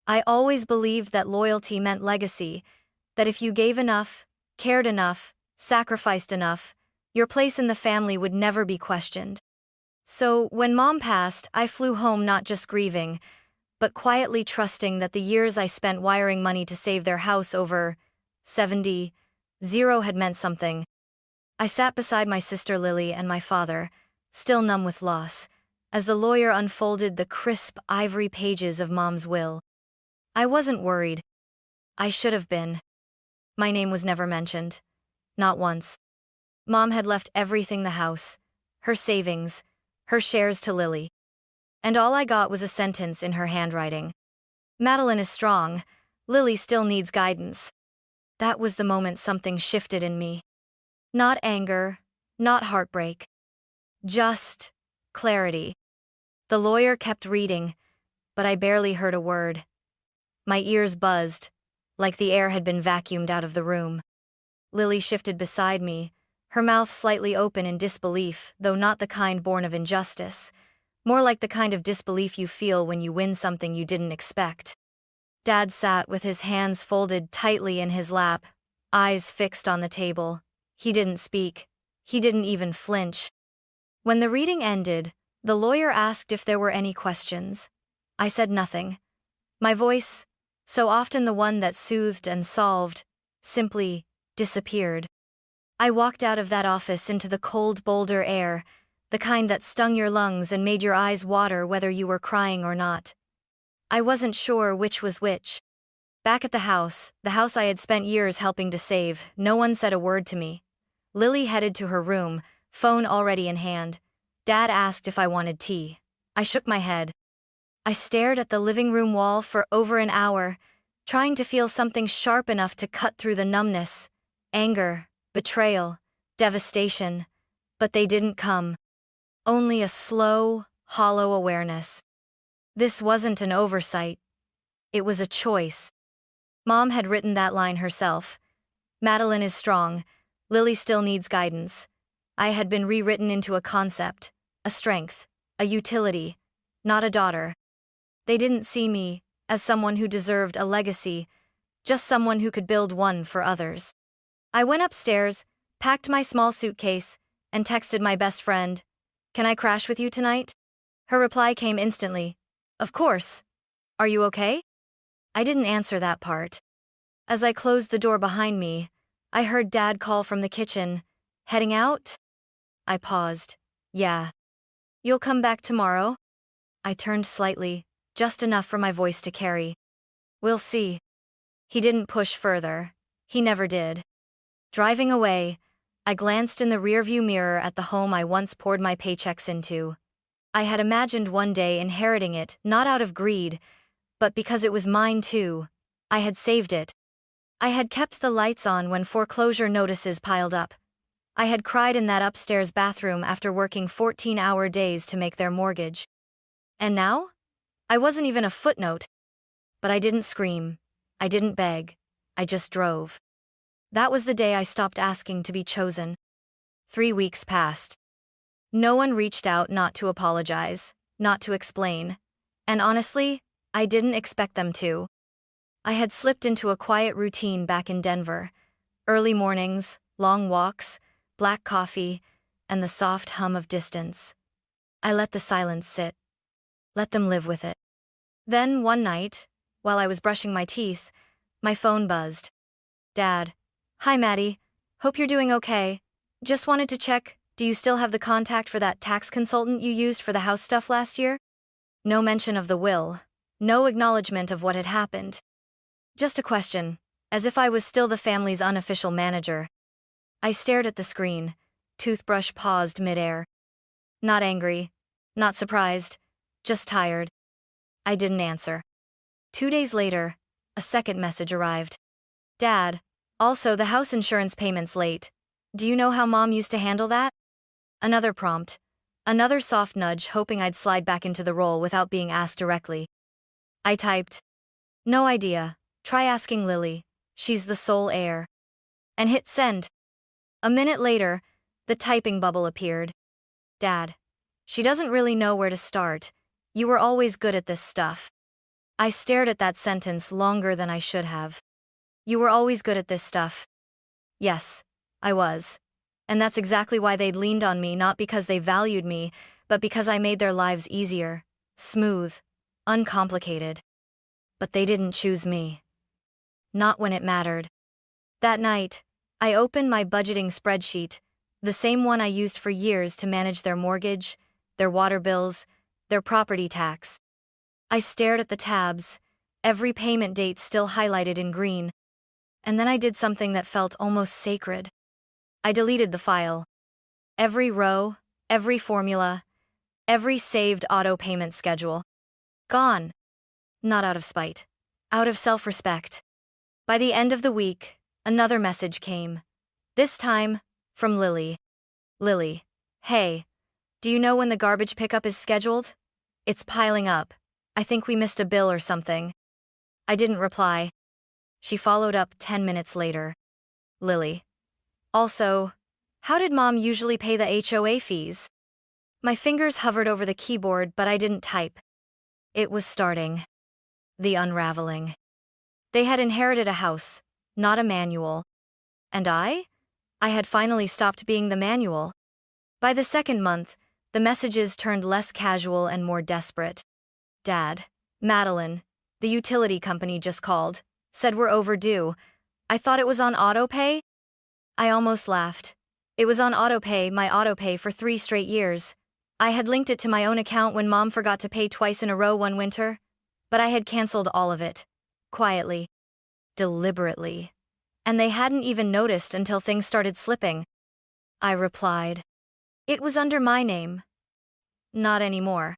I always believed that loyalty meant legacy, that if you gave enough, cared enough, sacrificed enough, your place in the family would never be questioned. So, when Mom passed, I flew home not just grieving, but quietly trusting that the years I spent wiring money to save their house over 70 zero had meant something. I sat beside my sister Lily and my father, still numb with loss, as the lawyer unfolded the crisp ivory pages of Mom's will. I wasn't worried. I should have been. My name was never mentioned. Not once. Mom had left everything: the house, her savings, her shares to Lily. And all I got was a sentence in her handwriting. Madeline is strong. Lily still needs guidance. That was the moment something shifted in me. Not anger, not heartbreak. Just clarity. The lawyer kept reading, but I barely heard a word. My ears buzzed, like the air had been vacuumed out of the room. Lily shifted beside me, her mouth slightly open in disbelief, though not the kind born of injustice. More like the kind of disbelief you feel when you win something you didn't expect. Dad sat with his hands folded tightly in his lap, eyes fixed on the table. He didn't speak. He didn't even flinch. When the reading ended, the lawyer asked if there were any questions. I said nothing. My voice, so often the one that soothed and solved, simply disappeared. I walked out of that office into the cold Boulder air, the kind that stung your lungs and made your eyes water whether you were crying or not. I wasn't sure which was which. Back at the house I had spent years helping to save, no one said a word to me. Lily headed to her room, phone already in hand. Dad asked if I wanted tea. I shook my head. I stared at the living room wall for over an hour, trying to feel something sharp enough to cut through the numbness. Anger, betrayal, devastation. But they didn't come. Only a slow, hollow awareness. This wasn't an oversight. It was a choice. Mom had written that line herself. Madeline is strong. Lily still needs guidance. I had been rewritten into a concept, a strength, a utility, not a daughter. They didn't see me as someone who deserved a legacy, just someone who could build one for others. I went upstairs, packed my small suitcase, and texted my best friend, "Can I crash with you tonight?" Her reply came instantly, "Of course. Are you okay?" I didn't answer that part. As I closed the door behind me, I heard Dad call from the kitchen, "Heading out?" I paused. "Yeah. You'll come back tomorrow?" I turned slightly, just enough for my voice to carry. "We'll see." He didn't push further. He never did. Driving away, I glanced in the rearview mirror at the home I once poured my paychecks into. I had imagined one day inheriting it, not out of greed, but because it was mine too. I had saved it. I had kept the lights on when foreclosure notices piled up. I had cried in that upstairs bathroom after working 14-hour days to make their mortgage. And now? I wasn't even a footnote. But I didn't scream. I didn't beg. I just drove. That was the day I stopped asking to be chosen. 3 weeks passed. No one reached out, not to apologize, not to explain. And honestly, I didn't expect them to. I had slipped into a quiet routine back in Denver. Early mornings, long walks, black coffee, and the soft hum of distance. I let the silence sit. Let them live with it. Then, one night, while I was brushing my teeth, my phone buzzed. "Dad. Hi, Maddie. Hope you're doing okay. Just wanted to check, do you still have the contact for that tax consultant you used for the house stuff last year?" No mention of the will. No acknowledgement of what had happened. Just a question, as if I was still the family's unofficial manager. I stared at the screen, toothbrush paused midair. Not angry, not surprised, just tired. I didn't answer. 2 days later, a second message arrived. "Dad, also the house insurance payment's late. Do you know how Mom used to handle that?" Another prompt. Another soft nudge, hoping I'd slide back into the role without being asked directly. I typed, "No idea. Try asking Lily. She's the sole heir." And hit send. A minute later, the typing bubble appeared. "Dad. She doesn't really know where to start. You were always good at this stuff." I stared at that sentence longer than I should have. You were always good at this stuff. Yes, I was. And that's exactly why they'd leaned on me, not because they valued me, but because I made their lives easier, smooth, uncomplicated. But they didn't choose me. Not when it mattered. That night, I opened my budgeting spreadsheet, the same one I used for years to manage their mortgage, their water bills, their property tax. I stared at the tabs, every payment date still highlighted in green. And then I did something that felt almost sacred. I deleted the file. Every row, every formula, every saved auto payment schedule. Gone. Not out of spite. Out of self-respect. By the end of the week, another message came. This time, from Lily. Lily, hey, do you know when the garbage pickup is scheduled? It's piling up. I think we missed a bill or something. I didn't reply. She followed up 10 minutes later. Lily. Also, how did Mom usually pay the HOA fees? My fingers hovered over the keyboard, but I didn't type. It was starting. The unraveling. They had inherited a house, not a manual. And I had finally stopped being the manual. By the second month, the messages turned less casual and more desperate. Dad, Madeline, the utility company just called, said we're overdue. I thought it was on autopay? I almost laughed. It was on autopay, my autopay for 3 straight years. I had linked it to my own account when Mom forgot to pay twice in a row one winter. But I had canceled all of it. Quietly. Deliberately. And they hadn't even noticed until things started slipping. I replied. It was under my name. Not anymore.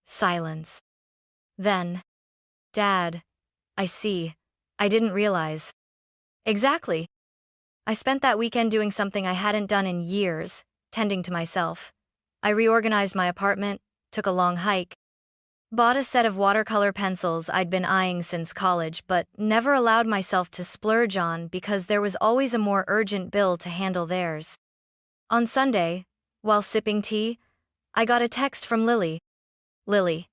Silence. Then. Dad. I see. I didn't realize. Exactly. I spent that weekend doing something I hadn't done in years, tending to myself. I reorganized my apartment, took a long hike, bought a set of watercolor pencils I'd been eyeing since college but never allowed myself to splurge on because there was always a more urgent bill to handle theirs. On Sunday, while sipping tea, I got a text from Lily. Lily.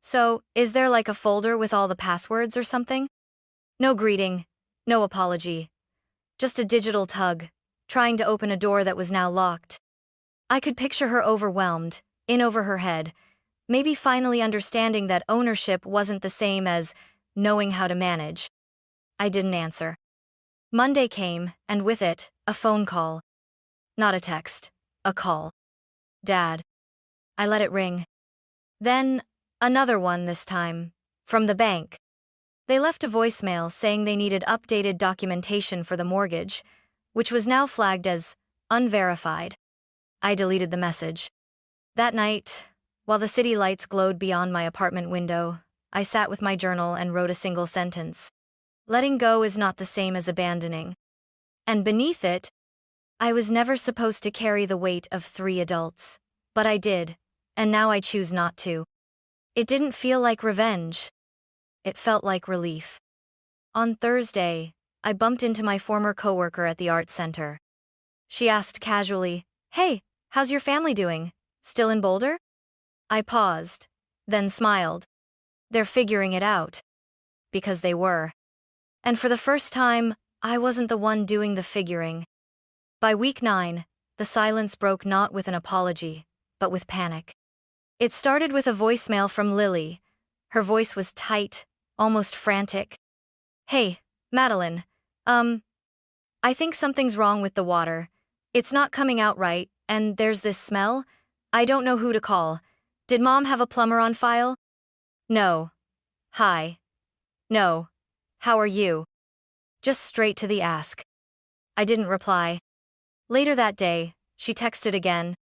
So, is there like a folder with all the passwords or something? No greeting, no apology. Just a digital tug, trying to open a door that was now locked. I could picture her overwhelmed, in over her head, maybe finally understanding that ownership wasn't the same as knowing how to manage. I didn't answer. Monday came, and with it, a phone call. Not a text, a call. Dad. I let it ring. Then, another one this time, from the bank. They left a voicemail saying they needed updated documentation for the mortgage, which was now flagged as unverified. I deleted the message. That night, while the city lights glowed beyond my apartment window, I sat with my journal and wrote a single sentence. Letting go is not the same as abandoning. And beneath it, I was never supposed to carry the weight of 3 adults. But I did, and now I choose not to. It didn't feel like revenge. It felt like relief. On Thursday, I bumped into my former coworker at the art center. She asked casually, "Hey, how's your family doing? Still in Boulder?" I paused, then smiled. They're figuring it out. Because they were. And for the first time, I wasn't the one doing the figuring. By week 9, the silence broke not with an apology, but with panic. It started with a voicemail from Lily. Her voice was tight, almost frantic. Hey, Madeline, I think something's wrong with the water. It's not coming out right, and there's this smell. I don't know who to call. Did Mom have a plumber on file? No. Hi. No. How are you? Just straight to the ask. I didn't reply. Later that day, she texted again.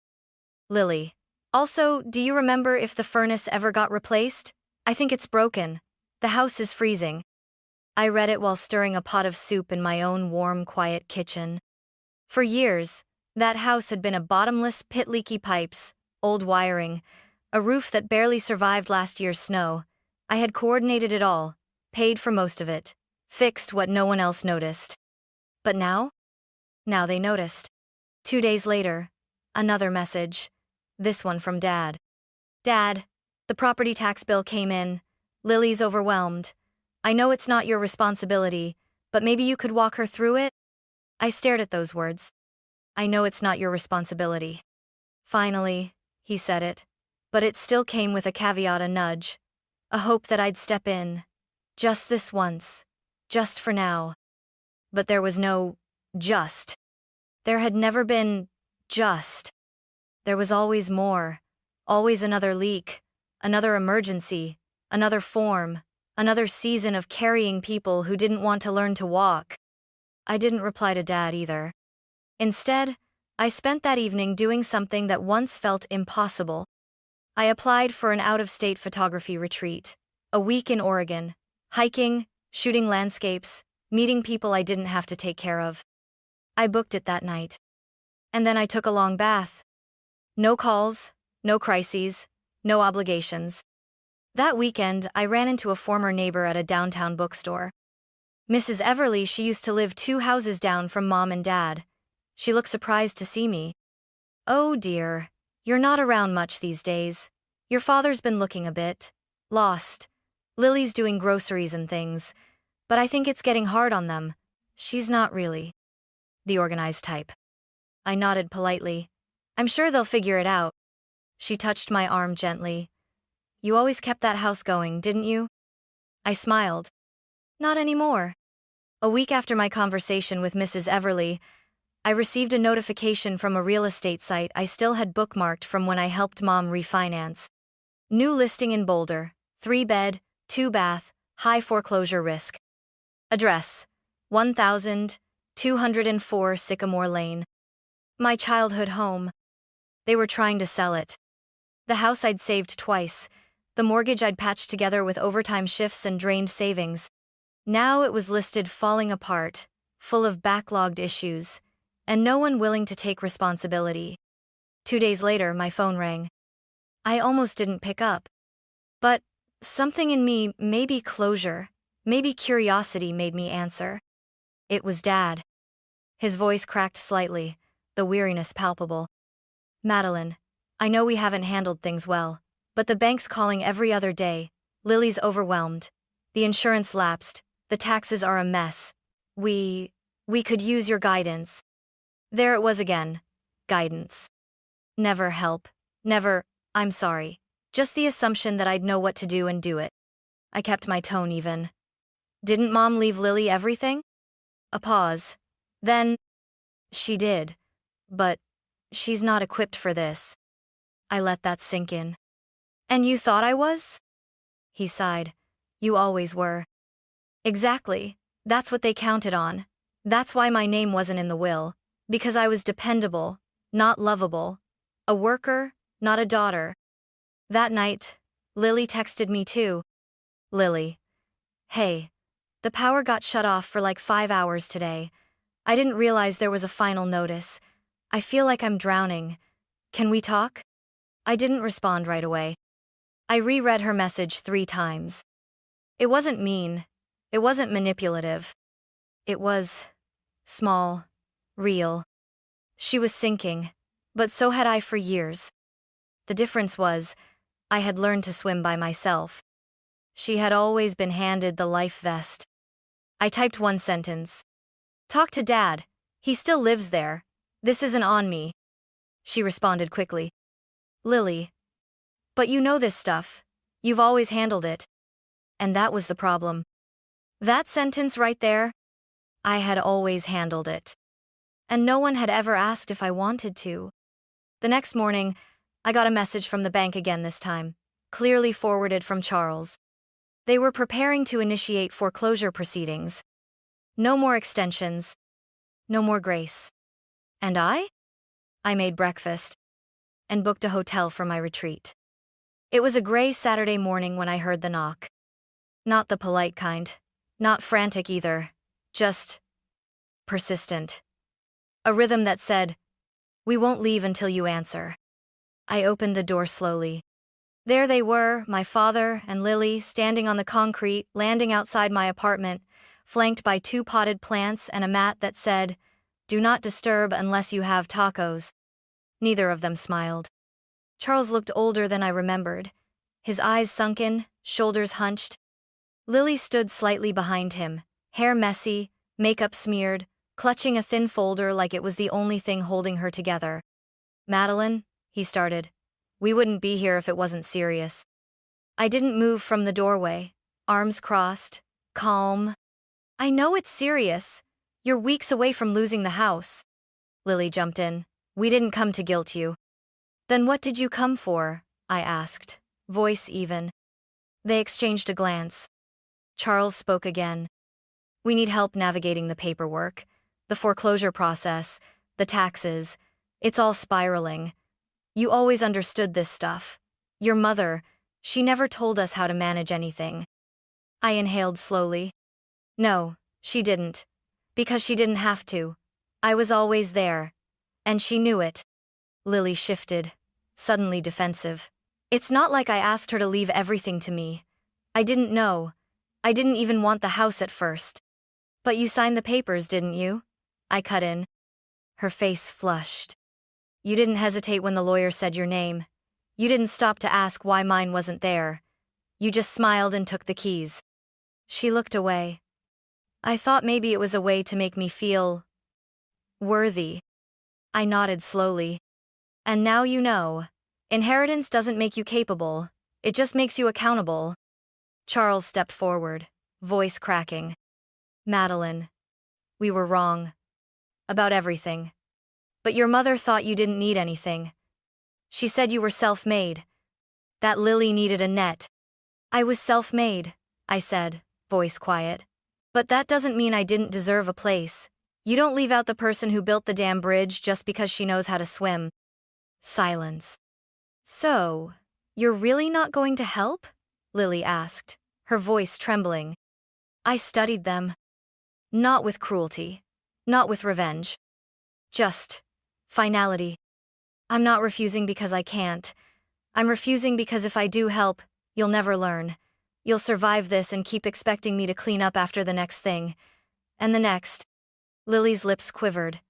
Lily. Also, do you remember if the furnace ever got replaced? I think it's broken. The house is freezing. I read it while stirring a pot of soup in my own warm, quiet kitchen. For years, that house had been a bottomless pit, leaky pipes, old wiring, a roof that barely survived last year's snow. I had coordinated it all, paid for most of it, fixed what no one else noticed. But now? Now they noticed. 2 days later, another message. This one from Dad. Dad, the property tax bill came in. Lily's overwhelmed. I know it's not your responsibility, but maybe you could walk her through it? I stared at those words. I know it's not your responsibility. Finally, he said it. But it still came with a caveat, a nudge. A hope that I'd step in. Just this once. Just for now. But there was no just. There had never been just. There was always more. Always another leak. Another emergency. Another form. Another season of carrying people who didn't want to learn to walk. I didn't reply to Dad either. Instead, I spent that evening doing something that once felt impossible. I applied for an out-of-state photography retreat. A week in Oregon. Hiking, shooting landscapes, meeting people I didn't have to take care of. I booked it that night. And then I took a long bath. No calls, no crises, no obligations. That weekend, I ran into a former neighbor at a downtown bookstore. Mrs. Everly, she used to live 2 houses down from Mom and Dad. She looked surprised to see me. Oh dear, you're not around much these days. Your father's been looking a bit lost. Lily's doing groceries and things, but I think it's getting hard on them. She's not really the organized type. I nodded politely. I'm sure they'll figure it out. She touched my arm gently. You always kept that house going, didn't you? I smiled. Not anymore. A week after my conversation with Mrs. Everly, I received a notification from a real estate site I still had bookmarked from when I helped Mom refinance. New listing in Boulder, 3-bed, 2-bath, high foreclosure risk. Address: 1204 Sycamore Lane. My childhood home. They were trying to sell it. The house I'd saved twice, the mortgage I'd patched together with overtime shifts and drained savings. Now it was listed falling apart, full of backlogged issues, and no one willing to take responsibility. 2 days later, my phone rang. I almost didn't pick up. But something in me, maybe closure, maybe curiosity, made me answer. It was Dad. His voice cracked slightly, the weariness palpable. Madeline, I know we haven't handled things well, but the bank's calling every other day. Lily's overwhelmed. The insurance lapsed. The taxes are a mess. We could use your guidance. There it was again. Guidance. Never help. Never, I'm sorry. Just the assumption that I'd know what to do and do it. I kept my tone even. Didn't Mom leave Lily everything? A pause. Then, she did. But she's not equipped for this. I let that sink in. And you thought I was? He sighed. You always were. Exactly. That's what they counted on. That's why my name wasn't in the will. Because I was dependable, not lovable. A worker, not a daughter. That night, Lily texted me too. Lily. Hey. The power got shut off for like 5 hours today. I didn't realize there was a final notice. I feel like I'm drowning. Can we talk? I didn't respond right away. I reread her message 3 times. It wasn't mean. It wasn't manipulative. It was small, real. She was sinking, but so had I for years. The difference was, I had learned to swim by myself. She had always been handed the life vest. I typed 1 sentence. Talk to Dad. He still lives there. This isn't on me. She responded quickly. Lily. But you know this stuff. You've always handled it. And that was the problem. That sentence right there. I had always handled it. And no one had ever asked if I wanted to. The next morning, I got a message from the bank again this time, clearly forwarded from Charles. They were preparing to initiate foreclosure proceedings. No more extensions. No more grace. And I? I made breakfast and booked a hotel for my retreat. It was a gray Saturday morning when I heard the knock. Not the polite kind. Not frantic either. Just persistent. A rhythm that said, "We won't leave until you answer." I opened the door slowly. There they were, my father and Lily, standing on the concrete landing outside my apartment, flanked by 2 potted plants and a mat that said, "Do not disturb unless you have tacos." Neither of them smiled. Charles looked older than I remembered, his eyes sunken, shoulders hunched. Lily stood slightly behind him, hair messy, makeup smeared, clutching a thin folder like it was the only thing holding her together. "Madeline," he started. "We wouldn't be here if it wasn't serious." I didn't move from the doorway, arms crossed, calm. "I know it's serious. You're weeks away from losing the house." Lily jumped in. "We didn't come to guilt you." "Then what did you come for?" I asked, voice even. They exchanged a glance. Charles spoke again. "We need help navigating the paperwork, the foreclosure process, the taxes. It's all spiraling. You always understood this stuff. Your mother, she never told us how to manage anything." I inhaled slowly. "No, she didn't. Because she didn't have to. I was always there. And she knew it." Lily shifted, suddenly defensive. "It's not like I asked her to leave everything to me. I didn't know. I didn't even want the house at first." "But you signed the papers, didn't you?" I cut in. Her face flushed. "You didn't hesitate when the lawyer said your name. You didn't stop to ask why mine wasn't there. You just smiled and took the keys." She looked away. "I thought maybe it was a way to make me feel worthy." I nodded slowly. "And now you know. Inheritance doesn't make you capable, it just makes you accountable." Charles stepped forward, voice cracking. "Madeline, we were wrong. About everything. But your mother thought you didn't need anything. She said you were self-made. That Lily needed a net." "I was self-made," I said, voice quiet. "But that doesn't mean I didn't deserve a place. You don't leave out the person who built the damn bridge just because she knows how to swim." Silence. "So, you're really not going to help?" Lily asked, her voice trembling. "I studied them. Not with cruelty. Not with revenge. Just finality. I'm not refusing because I can't. I'm refusing because if I do help, you'll never learn. You'll survive this and keep expecting me to clean up after the next thing. And the next." Lily's lips quivered.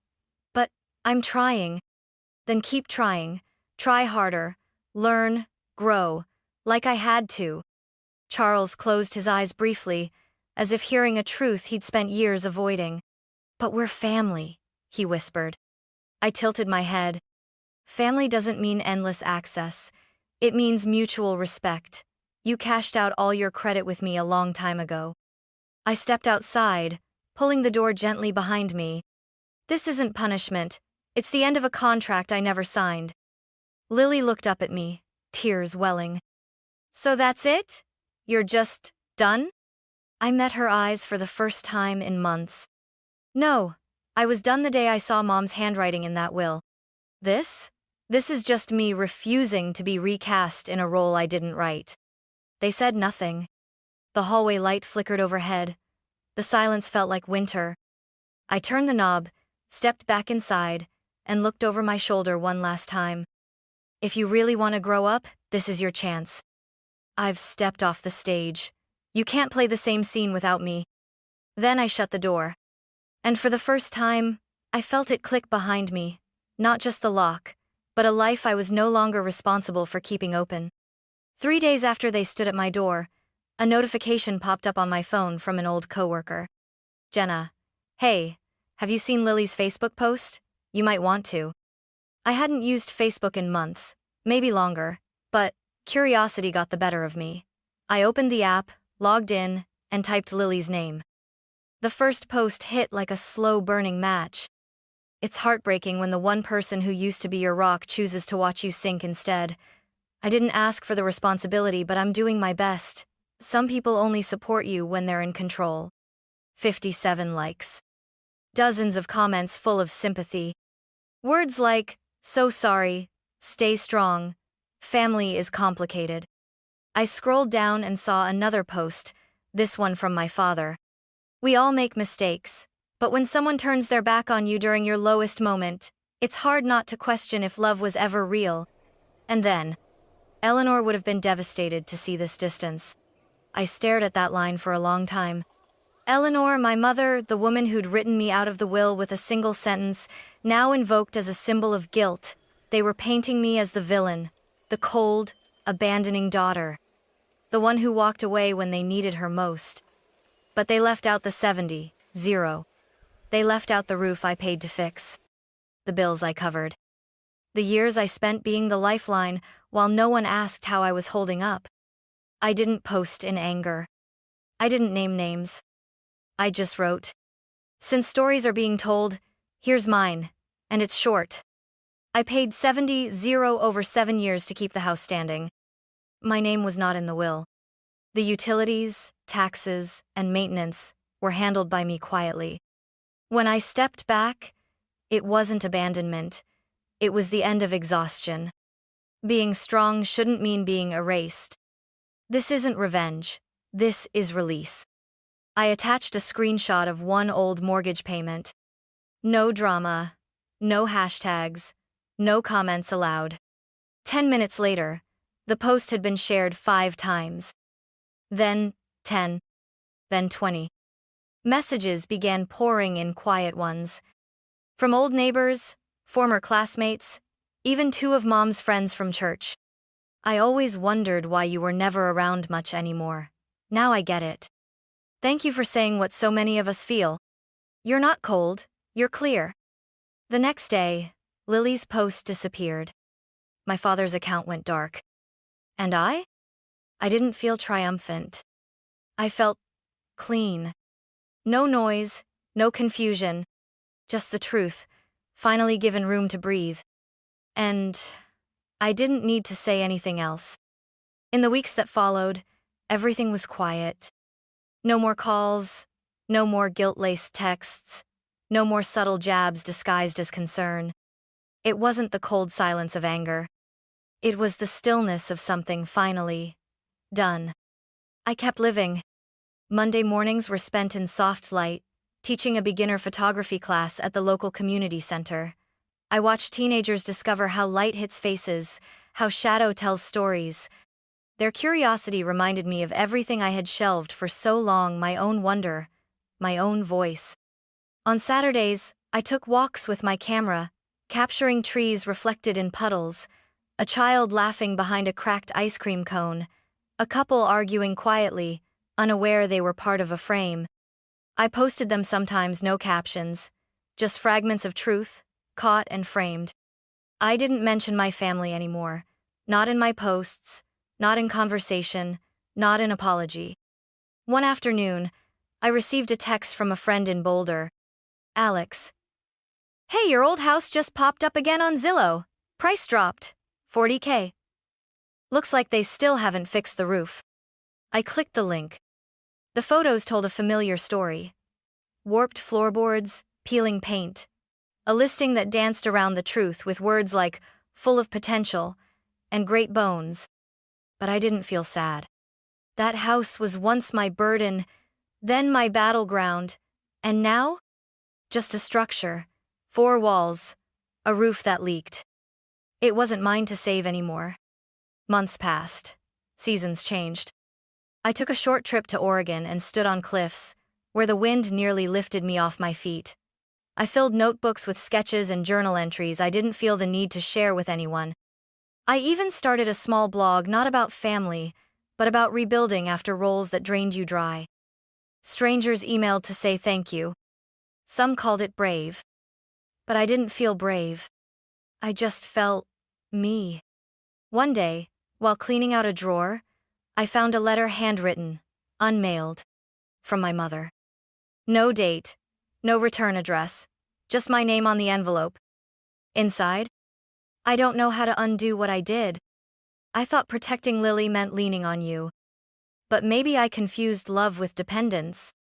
"But I'm trying." "Then keep trying. Try harder. Learn, grow, like I had to." Charles closed his eyes briefly, as if hearing a truth he'd spent years avoiding. "But we're family," he whispered. I tilted my head. "Family doesn't mean endless access. It means mutual respect. You cashed out all your credit with me a long time ago." I stepped outside, pulling the door gently behind me. "This isn't punishment. It's the end of a contract I never signed." Lily looked up at me, tears welling. "So that's it? You're just done?" I met her eyes for the first time in months. "No, I was done the day I saw Mom's handwriting in that will. This? This is just me refusing to be recast in a role I didn't write." They said nothing. The hallway light flickered overhead. The silence felt like winter. I turned the knob, stepped back inside, and looked over my shoulder one last time. "If you really want to grow up, this is your chance. I've stepped off the stage. You can't play the same scene without me." Then I shut the door. And for the first time, I felt it click behind me. Not just the lock, but a life I was no longer responsible for keeping open. 3 days after they stood at my door, a notification popped up on my phone from an old coworker. "Jenna, hey, have you seen Lily's Facebook post? You might want to." I hadn't used Facebook in months, maybe longer, but curiosity got the better of me. I opened the app, logged in, and typed Lily's name. The first post hit like a slow-burning match. It's heartbreaking when the one person who used to be your rock chooses to watch you sink instead. I didn't ask for the responsibility, but I'm doing my best. Some people only support you when they're in control. 57 likes. Dozens of comments full of sympathy. Words like, "So sorry," "Stay strong," "Family is complicated." I scrolled down and saw another post, this one from my father. "We all make mistakes, but when someone turns their back on you during your lowest moment, it's hard not to question if love was ever real." And then, Eleanor would have been devastated to see this distance. I stared at that line for a long time. Eleanor, my mother, the woman who'd written me out of the will with a single sentence, now invoked as a symbol of guilt. They were painting me as the villain, the cold, abandoning daughter. the one who walked away when they needed her most. But they left out the 70, 0. They left out the roof I paid to fix, the bills I covered, the years I spent being the lifeline while no one asked how I was holding up. I didn't post in anger. I didn't name names. I just wrote, "Since stories are being told, here's mine, and it's short. I paid 70,000 over 7 years to keep the house standing. My name was not in the will. The utilities, taxes, and maintenance were handled by me quietly. When I stepped back, it wasn't abandonment. It was the end of exhaustion. Being strong shouldn't mean being erased. This isn't revenge. This is release." I attached a screenshot of one old mortgage payment. No drama, no hashtags, no comments allowed. 10 minutes later, the post had been shared 5 times. Then 10. Then 20. Messages began pouring in, quiet ones. From old neighbors, former classmates, even 2 of Mom's friends from church. "I always wondered why you were never around much anymore. Now I get it. Thank you for saying what so many of us feel. You're not cold, you're clear." The next day, Lily's post disappeared. My father's account went dark. And I didn't feel triumphant. I felt clean. No noise, no confusion, just the truth, finally given room to breathe. And I didn't need to say anything else. In the weeks that followed, everything was quiet. No more calls, no more guilt-laced texts, no more subtle jabs disguised as concern. It wasn't the cold silence of anger. It was the stillness of something finally done. I kept living. Monday mornings were spent in soft light, teaching a beginner photography class at the local community center. I watched teenagers discover how light hits faces, how shadow tells stories. Their curiosity reminded me of everything I had shelved for so long, my own wonder, my own voice. On Saturdays, I took walks with my camera, capturing trees reflected in puddles, a child laughing behind a cracked ice cream cone, a couple arguing quietly, unaware they were part of a frame. I posted them sometimes, no captions, just fragments of truth, caught and framed. I didn't mention my family anymore, not in my posts, not in conversation, not in apology. One afternoon, I received a text from a friend in Boulder. "Alex. Hey, your old house just popped up again on Zillow. Price dropped. 40K. Looks like they still haven't fixed the roof." I clicked the link. The photos told a familiar story. Warped floorboards, peeling paint. A listing that danced around the truth with words like "full of potential" and "great bones." But I didn't feel sad. That house was once my burden, then my battleground, and now? Just a structure, 4 walls, a roof that leaked. It wasn't mine to save anymore. Months passed. Seasons changed. I took a short trip to Oregon and stood on cliffs, where the wind nearly lifted me off my feet. I filled notebooks with sketches and journal entries I didn't feel the need to share with anyone. I even started a small blog not about family, but about rebuilding after roles that drained you dry. Strangers emailed to say thank you. Some called it brave. But I didn't feel brave. I just felt me. One day, while cleaning out a drawer, I found a letter handwritten, unmailed, from my mother. No date, no return address, just my name on the envelope. Inside, "I don't know how to undo what I did. I thought protecting Lily meant leaning on you. But maybe I confused love with dependence.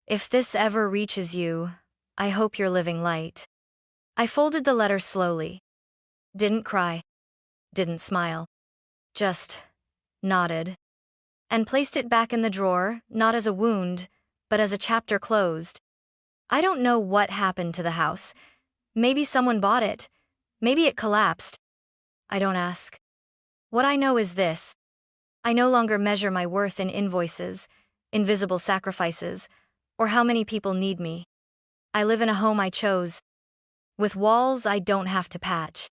If this ever reaches you, I hope you're living light." I folded the letter slowly. Didn't cry. Didn't smile. Just nodded. And placed it back in the drawer, not as a wound, but as a chapter closed. I don't know what happened to the house. Maybe someone bought it. Maybe it collapsed. I don't ask. What I know is this. I no longer measure my worth in invoices, invisible sacrifices, or how many people need me. I live in a home I chose, with walls I don't have to patch,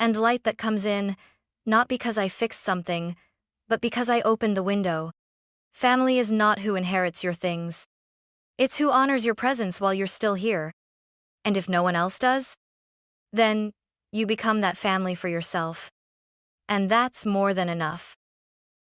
and light that comes in, not because I fixed something, but because I opened the window. Family is not who inherits your things. It's who honors your presence while you're still here. And if no one else does, then you become that family for yourself. And that's more than enough.